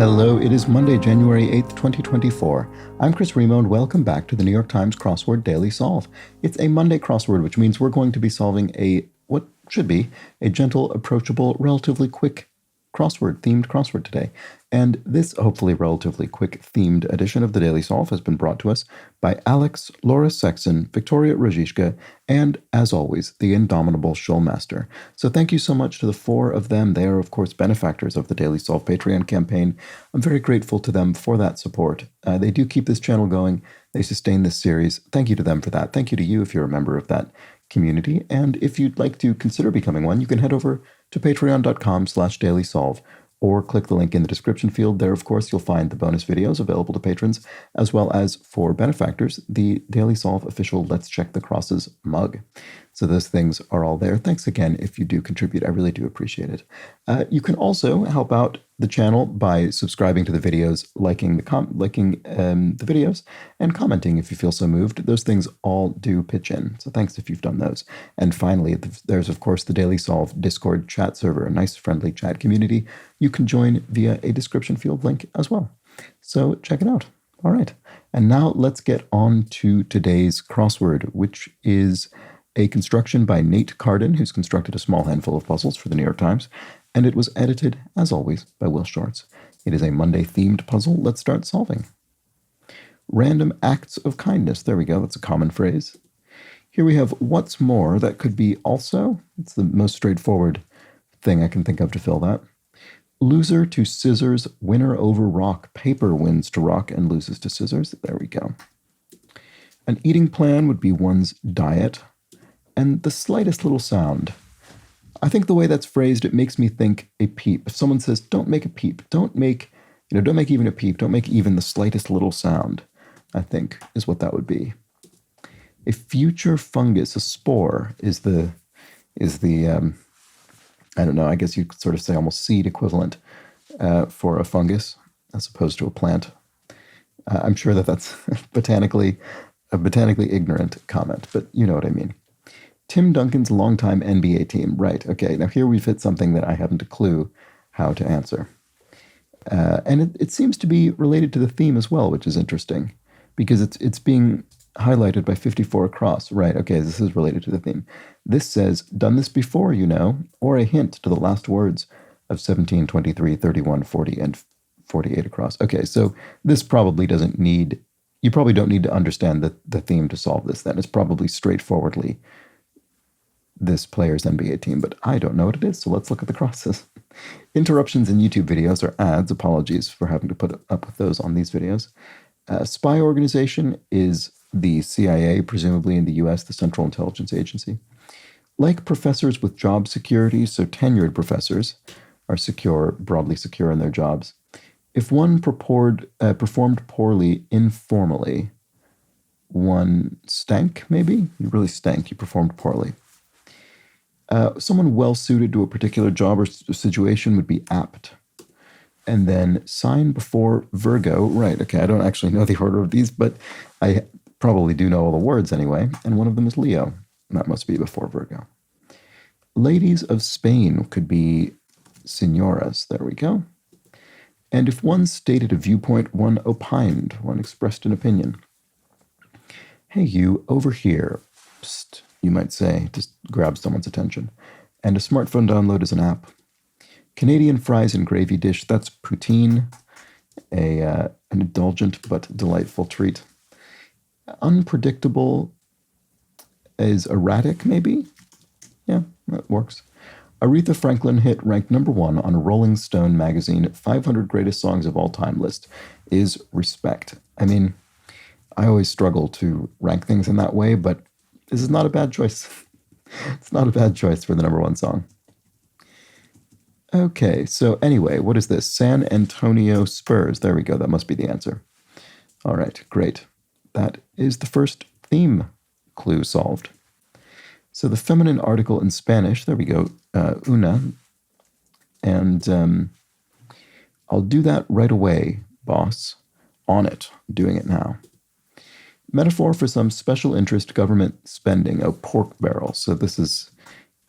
Hello, it is Monday, January 8th, 2024. I'm Chris Remo, and welcome back to the New York Times Crossword Daily Solve. It's a Monday crossword, which means we're going to be solving what should be a gentle, approachable, relatively quick themed crossword today. And this hopefully relatively quick themed edition of the Daily Solve has been brought to us by Alex, Laura Sexton, Victoria Rojishka, and, as always, the indomitable Shulmaster. So thank you so much to the four of them. They are, of course, benefactors of the Daily Solve Patreon campaign. I'm very grateful to them for that support. They do keep this channel going. They sustain this series. Thank you to them for that. Thank you to you if you're a member of that community. And if you'd like to consider becoming one, you can head over to patreon.com/dailysolve or click the link in the description field. There, of course, you'll find the bonus videos available to patrons, as well as for benefactors, the Daily Solve official Let's Check the Crosses mug. So those things are all there. Thanks again if you do contribute. I really do appreciate it. You can also help out the channel by subscribing to the videos, liking the videos, and commenting if you feel so moved. Those things all do pitch in. So thanks if you've done those. And finally, there's, of course, the Daily Solve Discord chat server, a nice, friendly chat community. You can join via a description field link as well. So check it out. All right. And now let's get on to today's crossword, which is a construction by Nate Carden, who's constructed a small handful of puzzles for the New York Times, and it was edited, as always, by Will Shorts. It is a Monday-themed puzzle. Let's start solving. Random acts of kindness. There we go. That's a common phrase. Here we have what's more. That could be also. It's the most straightforward thing I can think of to fill that. Loser to scissors, winner over rock. Paper wins to rock and loses to scissors. There we go. An eating plan would be one's diet. And the slightest little sound. I think the way that's phrased, it makes me think a peep. If someone says, don't make a peep, don't make even a peep, don't make even the slightest little sound, I think is what that would be. A future fungus, a spore, is the I don't know, I guess you could sort of say almost seed equivalent for a fungus as opposed to a plant. I'm sure that's a botanically ignorant comment, but you know what I mean. Tim Duncan's longtime NBA team. Right, okay. Now here we've hit something that I haven't a clue how to answer. And it seems to be related to the theme as well, which is interesting, because it's being highlighted by 54 across. Right, okay, this is related to the theme. This says, done this before, you know, or a hint to the last words of 17, 23, 31, 40, and 48 across. Okay, so this probably you probably don't need to understand the theme to solve this then. It's probably straightforwardly this player's NBA team, but I don't know what it is, so let's look at the crosses. Interruptions in YouTube videos are ads. Apologies for having to put up with those on these videos. Spy organization is the CIA, presumably in the US, the Central Intelligence Agency. Like professors with job security, so tenured professors are broadly secure in their jobs. If one performed poorly informally, one stank, maybe? You really stank, you performed poorly. Someone well-suited to a particular job or situation would be apt. And then sign before Virgo. Right, okay, I don't actually know the order of these, but I probably do know all the words anyway. And one of them is Leo. That must be before Virgo. Ladies of Spain could be Signoras. There we go. And if one stated a viewpoint, one opined, one expressed an opinion. Hey, you, over here. Psst. You might say, just grab someone's attention. And a smartphone download is an app. Canadian fries and gravy dish, that's poutine, an indulgent but delightful treat. Unpredictable is erratic, maybe? Yeah, that works. Aretha Franklin hit ranked #1 on a Rolling Stone magazine 500 Greatest Songs of All Time list is Respect. I mean, I always struggle to rank things in that way, but this is not a bad choice. It's not a bad choice for the #1 song. Okay, so anyway, what is this? San Antonio Spurs. There we go. That must be the answer. All right, great. That is the first theme clue solved. So the feminine article in Spanish, there we go, una. And I'll do that right away, boss. On it. I'm doing it now. Metaphor for some special interest government spending, a pork barrel. So this is,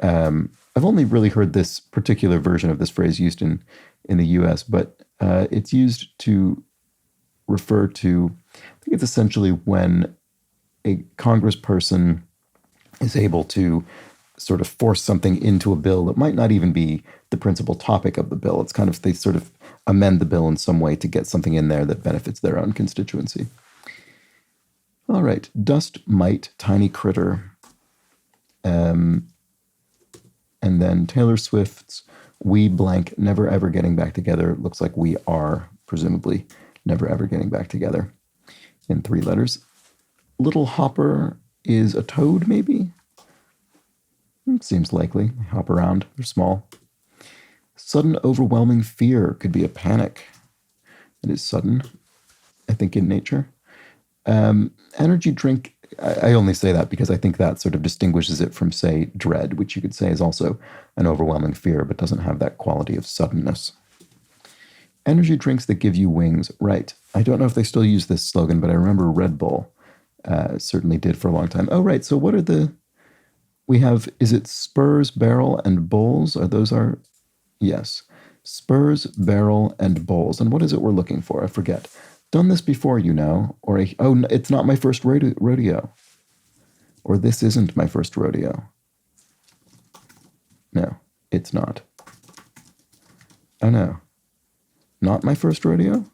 I've only really heard this particular version of this phrase used in the US, but It's used to refer to, I think it's essentially when a congressperson is able to sort of force something into a bill that might not even be the principal topic of the bill. It's kind of, they sort of amend the bill in some way to get something in there that benefits their own constituency. All right, dust mite, tiny critter. And then Taylor Swift's We Blank Never Ever Getting Back Together. Looks like we are, presumably, never ever getting back together in 3 letters. Little Hopper is a toad, maybe? Seems likely. They hop around. They're small. Sudden overwhelming fear could be a panic. It is sudden, I think, in nature. Energy drink, I only say that because I think that sort of distinguishes it from, say, dread, which you could say is also an overwhelming fear, but doesn't have that quality of suddenness. Energy drinks that give you wings, right. I don't know if they still use this slogan, but I remember Red Bull certainly did for a long time. Oh, right, so what are we have, is it Spurs, Barrel, and Bowls? Are those our, yes. Spurs, Barrel, and Bowls. And what is it we're looking for? I forget. Done this before, or it's not my first rodeo. Or this isn't my first rodeo. No, it's not. Oh no. Not my first rodeo?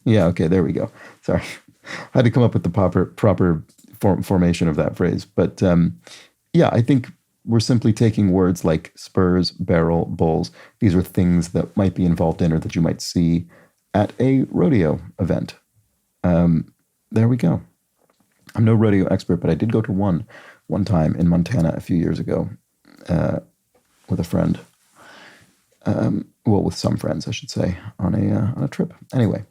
Yeah, okay, there we go. Sorry. I had to come up with the proper formation of that phrase. But yeah, I think we're simply taking words like Spurs, Barrel, Bowls. These are things that might be involved in or that you might see at a rodeo event. There we go. I'm no rodeo expert, but I did go to one time in Montana a few years ago with a friend. Well, with some friends, I should say, on a trip. Anyway,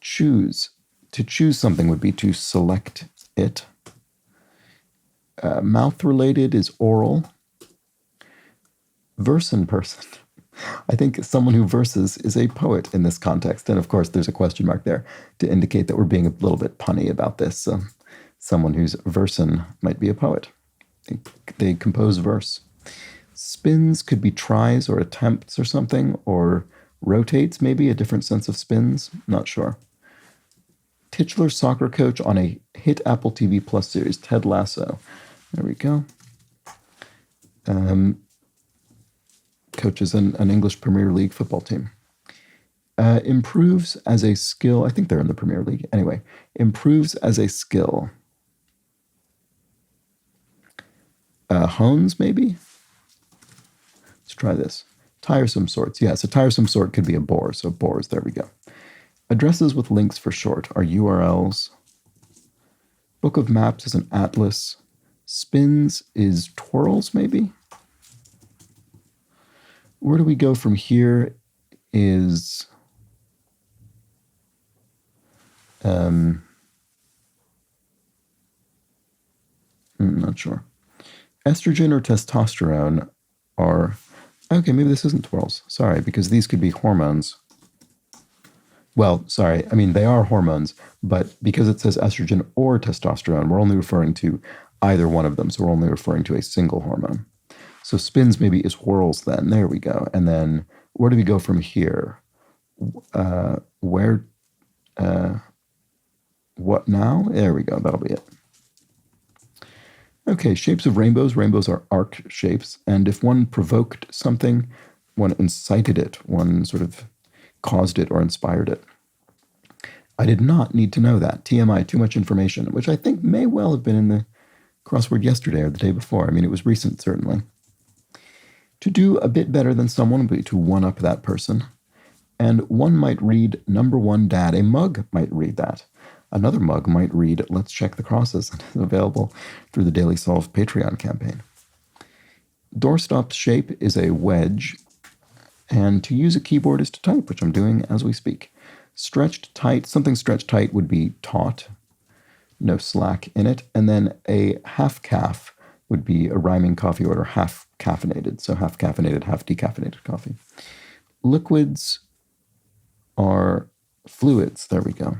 choose. To choose something would be to select it. Mouth-related is oral. Verse in person. I think someone who verses is a poet in this context. And of course, there's a question mark there to indicate that we're being a little bit punny about this. So someone who's versin might be a poet. They compose verse. Spins could be tries or attempts or something, or rotates, maybe a different sense of spins. Not sure. Titular soccer coach on a hit Apple TV Plus series, Ted Lasso. There we go. Coaches an English Premier League football team. Improves as a skill. I think they're in the Premier League. Anyway, improves as a skill. Hones, maybe? Let's try this. Tiresome sorts. Yes, a tiresome sort could be a bore. So bores, there we go. Addresses with links for short are URLs. Book of maps is an atlas. Spins is twirls, maybe? Where do we go from here is not sure. Estrogen or testosterone are, okay, maybe this isn't twirls. Sorry, because these could be hormones. Well, sorry, I mean, they are hormones, but because it says estrogen or testosterone, we're only referring to either one of them. So we're only referring to a single hormone. So spins maybe is whirls then. There we go. And then where do we go from here? What now? There we go. That'll be it. Okay, shapes of rainbows. Rainbows are arc shapes. And if one provoked something, one incited it, one sort of caused it or inspired it. I did not need to know that. TMI, too much information, which I think may well have been in the crossword yesterday or the day before. I mean, it was recent, certainly. To do a bit better than someone would be to one-up that person. And one might read, number one dad. A mug might read that. Another mug might read, let's check the crosses. Available through the Daily Solve Patreon campaign. Doorstop's shape is a wedge. And to use a keyboard is to type, which I'm doing as we speak. Stretched tight, something stretched tight would be taut. No slack in it. And then a half calf would be a rhyming coffee order, half caffeinated. So half caffeinated, half decaffeinated coffee. Liquids are fluids. There we go.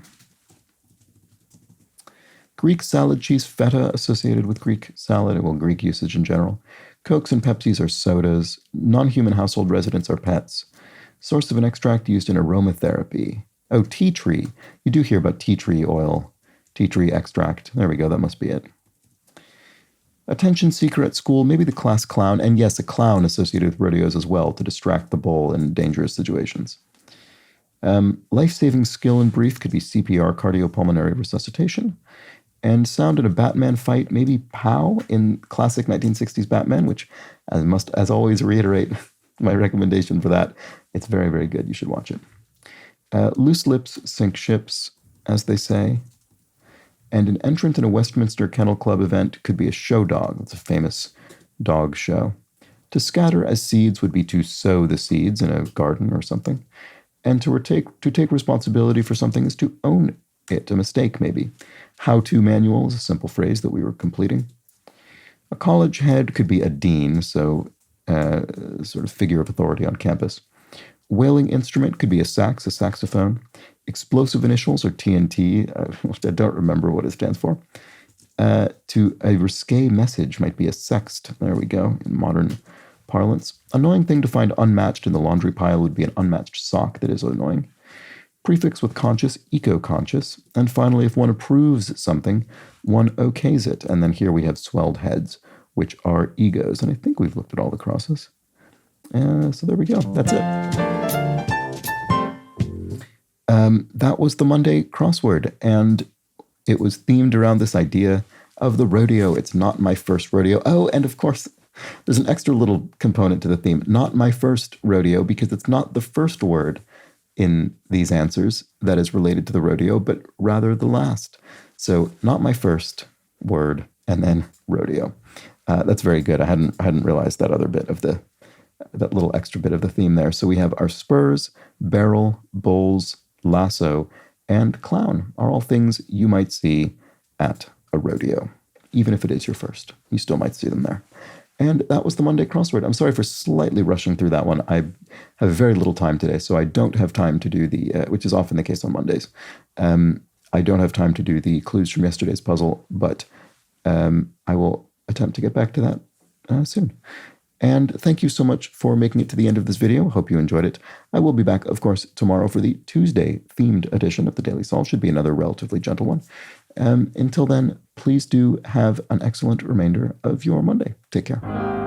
Greek salad cheese, feta associated with Greek salad, well, Greek usage in general. Cokes and Pepsis are sodas. Non-human household residents are pets. Source of an extract used in aromatherapy. Oh, tea tree. You do hear about tea tree oil, tea tree extract. There we go, that must be it. Attention seeker at school, maybe the class clown, and yes, a clown associated with rodeos as well to distract the bull in dangerous situations. Life-saving skill in brief could be CPR, cardiopulmonary resuscitation. And sound in a Batman fight, maybe pow in classic 1960s Batman, which I must, as always, reiterate my recommendation for that. It's very, very good. You should watch it. Loose lips sink ships, as they say. And an entrant in a Westminster Kennel Club event could be a show dog. It's a famous dog show. To scatter as seeds would be to sow the seeds in a garden or something. And to take responsibility for something is to own it, a mistake maybe. How-to manual is a simple phrase that we were completing. A college head could be a dean, so sort of figure of authority on campus. Wailing instrument could be a sax, a saxophone. Explosive initials, or TNT, I don't remember what it stands for. To a risque message might be a sext, there we go, in modern parlance. Annoying thing to find unmatched in the laundry pile would be an unmatched sock that is annoying. Prefix with conscious, eco-conscious. And finally, if one approves something, one okays it. And then here we have swelled heads, which are egos. And I think we've looked at all the crosses. So there we go. That's it. That was the Monday crossword. And it was themed around this idea of the rodeo. It's not my first rodeo. Oh, and of course, there's an extra little component to the theme. Not my first rodeo, because it's not the first word in these answers that is related to the rodeo, but rather the last. So not my first word, and then rodeo. That's very good. I hadn't realized that other bit of that little extra bit of the theme there. So we have our spurs, barrel, bowls, lasso, and clown are all things you might see at a rodeo. Even if it is your first, you still might see them there. And that was the Monday crossword. I'm sorry for slightly rushing through that one. I have very little time today, so I don't have time to do which is often the case on Mondays. I don't have time to do the clues from yesterday's puzzle, but I will attempt to get back to that soon. And thank you so much for making it to the end of this video. Hope you enjoyed it. I will be back, of course, tomorrow for the Tuesday themed edition of the Daily Solve. Should be another relatively gentle one. Until then, please do have an excellent remainder of your Monday. Take care.